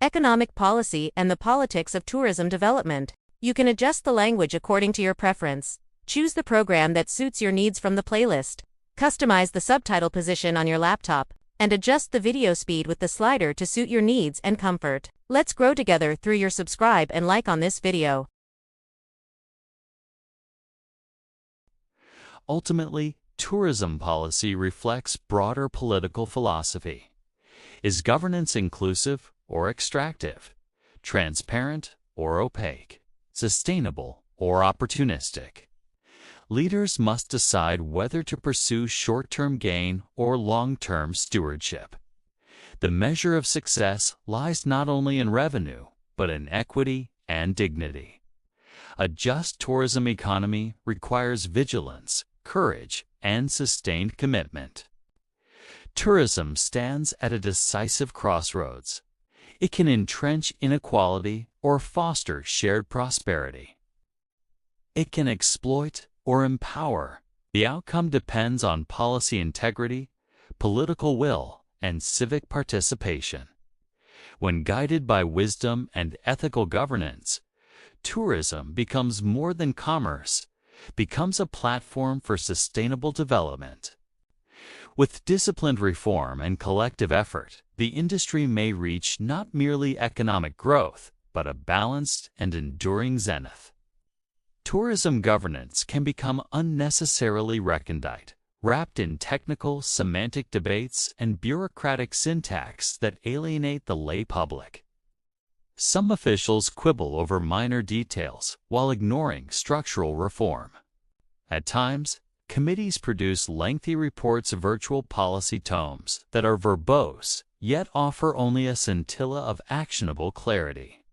economic policy and the politics of tourism development. You can adjust the language according to your preference. Choose the program that suits your needs from the playlist. Customize the subtitle position on your laptop, and adjust the video speed with the slider to suit your needs and comfort. Let's grow together through your subscribe and like on this video. Ultimately, tourism policy reflects broader political philosophy. Is governance inclusive or extractive? Transparent or opaque? Sustainable or opportunistic? Leaders must decide whether to pursue short-term gain or long-term stewardship. The measure of success lies not only in revenue, but in equity and dignity. A just tourism economy requires vigilance, courage, and sustained commitment. Tourism stands at a decisive crossroads. It can entrench inequality or foster shared prosperity. It can exploit or empower. The outcome depends on policy integrity, political will, and civic participation. When guided by wisdom and ethical governance, tourism becomes more than commerce, becomes a platform for sustainable development. With disciplined reform and collective effort, the industry may reach not merely economic growth, but a balanced and enduring zenith. Tourism governance can become unnecessarily recondite, wrapped in technical, semantic debates and bureaucratic syntax that alienate the lay public. Some officials quibble over minor details while ignoring structural reform. At times, committees produce lengthy reports of virtual policy tomes that are verbose, yet offer only a scintilla of actionable clarity.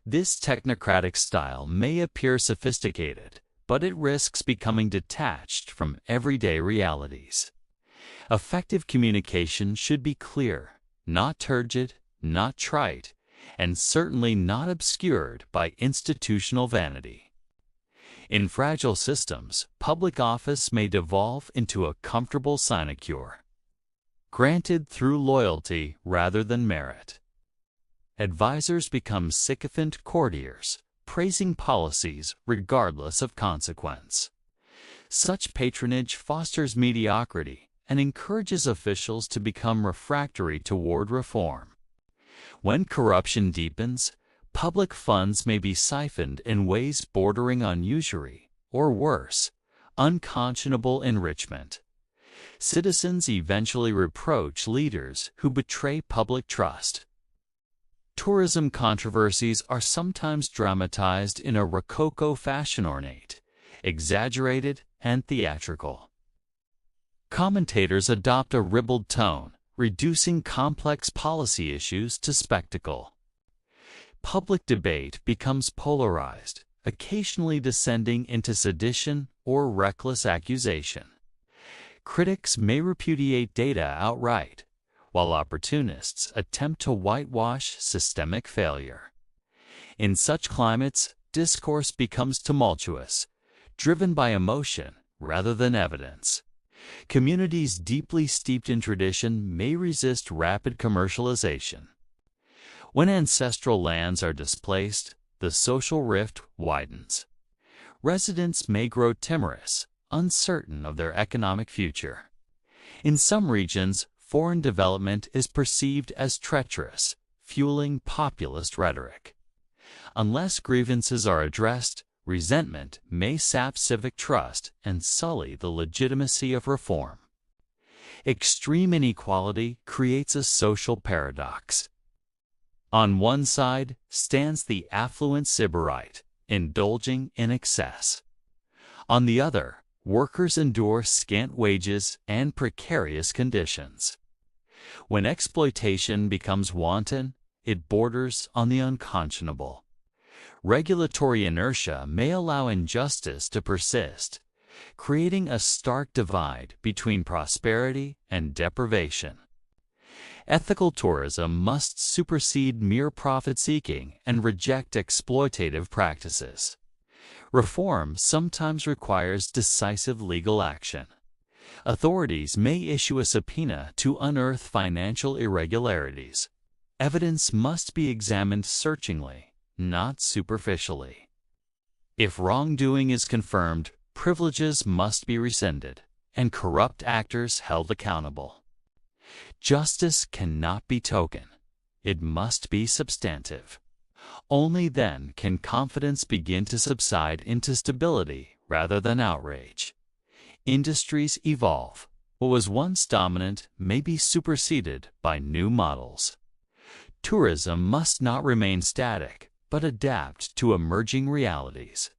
This technocratic style may appear sophisticated, but it risks becoming detached from everyday realities. Effective communication should be clear, not turgid, not trite, and certainly not obscured by institutional vanity. In fragile systems, public office may devolve into a comfortable sinecure, granted through loyalty rather than merit. Advisors become sycophant courtiers, praising policies regardless of consequence. Such patronage fosters mediocrity and encourages officials to become refractory toward reform. When corruption deepens, public funds may be siphoned in ways bordering on usury, or worse, unconscionable enrichment. Citizens eventually reproach leaders who betray public trust. Tourism controversies are sometimes dramatized in a rococo fashion, ornate, exaggerated, and theatrical. Commentators adopt a ribald tone, reducing complex policy issues to spectacle. Public debate becomes polarized, occasionally descending into sedition or reckless accusation. Critics may repudiate data outright, while opportunists attempt to whitewash systemic failure. In such climates, discourse becomes tumultuous, driven by emotion rather than evidence. Communities deeply steeped in tradition may resist rapid commercialization. When ancestral lands are displaced, the social rift widens. Residents may grow timorous, uncertain of their economic future. In some regions, foreign development is perceived as treacherous, fueling populist rhetoric. Unless grievances are addressed, resentment may sap civic trust and sully the legitimacy of reform. Extreme inequality creates a social paradox. On one side stands the affluent sybarite, indulging in excess. On the other, workers endure scant wages and precarious conditions. When exploitation becomes wanton, it borders on the unconscionable. Regulatory inertia may allow injustice to persist, creating a stark divide between prosperity and deprivation. Ethical tourism must supersede mere profit-seeking and reject exploitative practices. Reform sometimes requires decisive legal action. Authorities may issue a subpoena to unearth financial irregularities. Evidence must be examined searchingly, not superficially. If wrongdoing is confirmed, privileges must be rescinded, and corrupt actors held accountable. Justice cannot be token. It must be substantive. Only then can confidence begin to subside into stability rather than outrage. Industries evolve. What was once dominant may be superseded by new models. Tourism must not remain static, but adapt to emerging realities.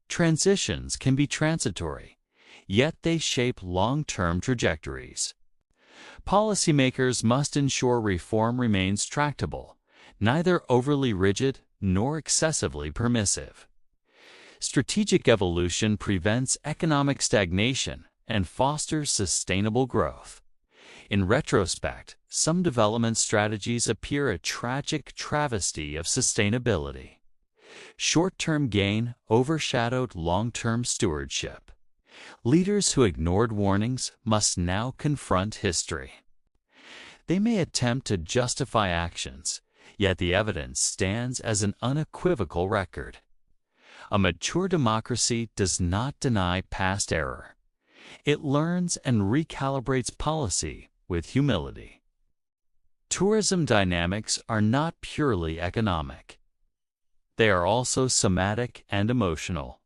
Transitions can be transitory, yet they shape long-term trajectories. Policymakers must ensure reform remains tractable, neither overly rigid nor excessively permissive. Strategic evolution prevents economic stagnation and fosters sustainable growth. In retrospect, some development strategies appear a tragic travesty of sustainability. Short-term gain overshadowed long-term stewardship. Leaders who ignored warnings must now confront history. They may attempt to justify actions, yet the evidence stands as an unequivocal record. A mature democracy does not deny past error. It learns and recalibrates policy with humility. Tourism dynamics are not purely economic. They are also somatic and emotional.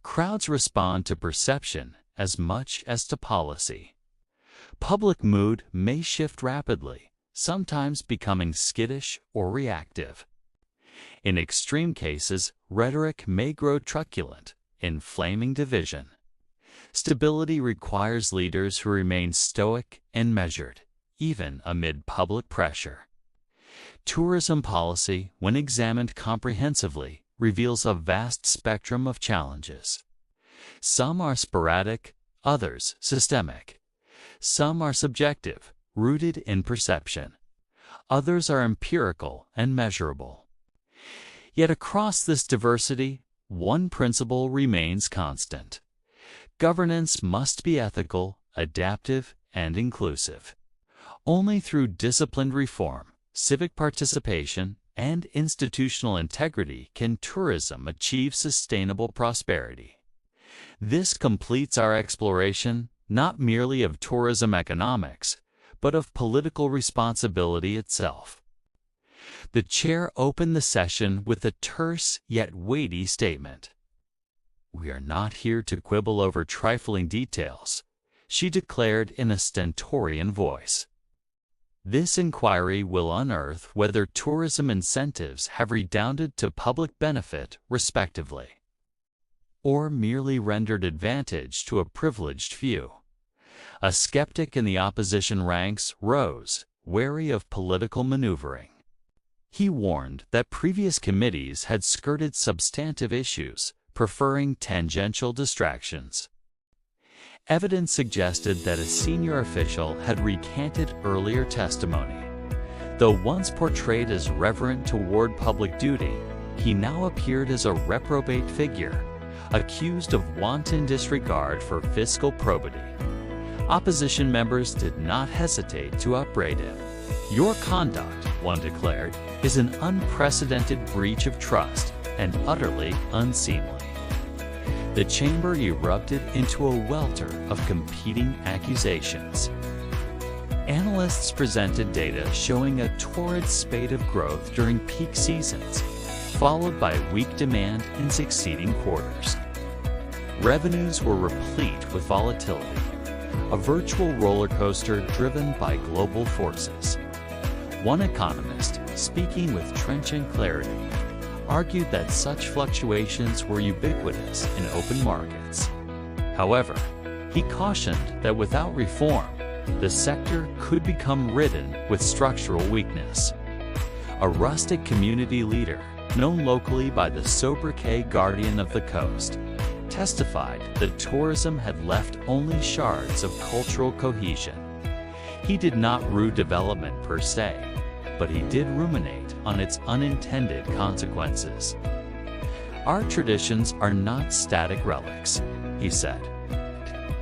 Crowds respond to perception as much as to policy. Public mood may shift rapidly, sometimes becoming skittish or reactive. In extreme cases, rhetoric may grow truculent, inflaming division. Stability requires leaders who remain stoic and measured, even amid public pressure. Tourism policy, when examined comprehensively, reveals a vast spectrum of challenges. Some are sporadic, others systemic. Some are subjective, rooted in perception. Others are empirical and measurable. Yet across this diversity, one principle remains constant. Governance must be ethical, adaptive, and inclusive. Only through disciplined reform, civic participation, and institutional integrity can tourism achieve sustainable prosperity. This completes our exploration not merely of tourism economics, but of political responsibility itself. The chair opened the session with a terse yet weighty statement. "We are not here to quibble over trifling details," she declared in a stentorian voice. This inquiry will unearth whether tourism incentives have redounded to public benefit, respectively, or merely rendered advantage to a privileged few. A skeptic in the opposition ranks rose, wary of political maneuvering. He warned that previous committees had skirted substantive issues, preferring tangential distractions. Evidence suggested that a senior official had recanted earlier testimony. Though once portrayed as reverent toward public duty, he now appeared as a reprobate figure, accused of wanton disregard for fiscal probity. Opposition members did not hesitate to upbraid him. "Your conduct," one declared, "is an unprecedented breach of trust and utterly unseemly." The chamber erupted into a welter of competing accusations. Analysts presented data showing a torrid spate of growth during peak seasons, followed by weak demand in succeeding quarters. Revenues were replete with volatility, a virtual roller coaster driven by global forces. One economist, speaking with trenchant clarity, argued that such fluctuations were ubiquitous in open markets. However, he cautioned that without reform, the sector could become ridden with structural weakness. A rustic community leader, known locally by the sobriquet Guardian of the Coast, testified that tourism had left only shards of cultural cohesion. He did not rue development per se, but he did ruminate on its unintended consequences. "Our traditions are not static relics," he said.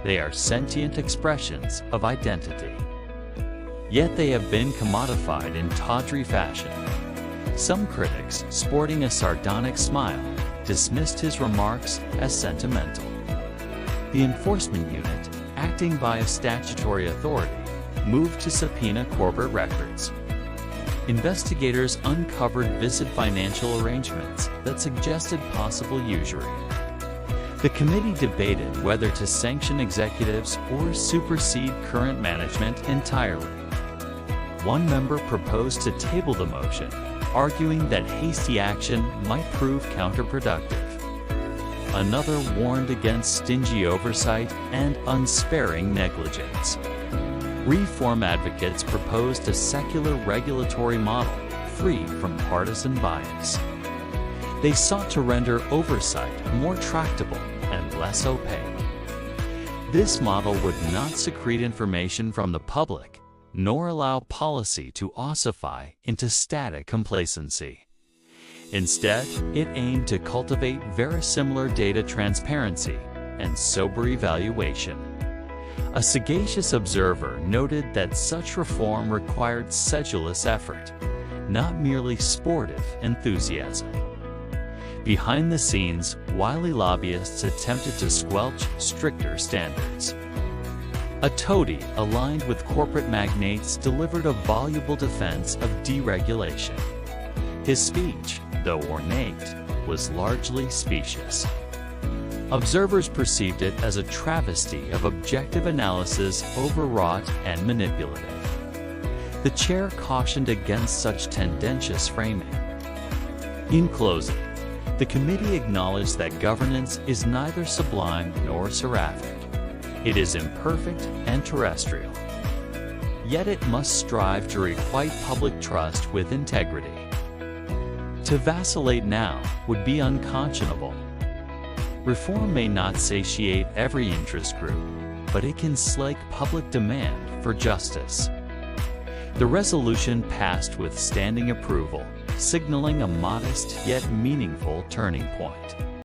"They are sentient expressions of identity." yet they have been commodified in tawdry fashion. Some critics, sporting a sardonic smile, dismissed his remarks as sentimental. The enforcement unit, acting by a statutory authority, moved to subpoena corporate records. Investigators uncovered vivid financial arrangements that suggested possible usury. The committee debated whether to sanction executives or supersede current management entirely. One member proposed to table the motion, arguing that hasty action might prove counterproductive. Another warned against stingy oversight and unsparing negligence. Reform advocates proposed a secular regulatory model free from partisan bias. They sought to render oversight more tractable and less opaque. This model would not secrete information from the public, nor allow policy to ossify into static complacency. Instead, it aimed to cultivate verisimilar data transparency and sober evaluation. A sagacious observer noted that such reform required sedulous effort, not merely sportive enthusiasm. Behind the scenes, wily lobbyists attempted to squelch stricter standards. A toady aligned with corporate magnates delivered a voluble defense of deregulation. His speech, though ornate, was largely specious. Observers perceived it as a travesty of objective analysis overwrought and manipulative. The chair cautioned against such tendentious framing. In closing, the committee acknowledged that governance is neither sublime nor seraphic. It is imperfect and terrestrial. Yet it must strive to requite public trust with integrity. To vacillate now would be unconscionable. Reform may not satiate every interest group, but it can slake public demand for justice. The resolution passed with standing approval, signaling a modest yet meaningful turning point.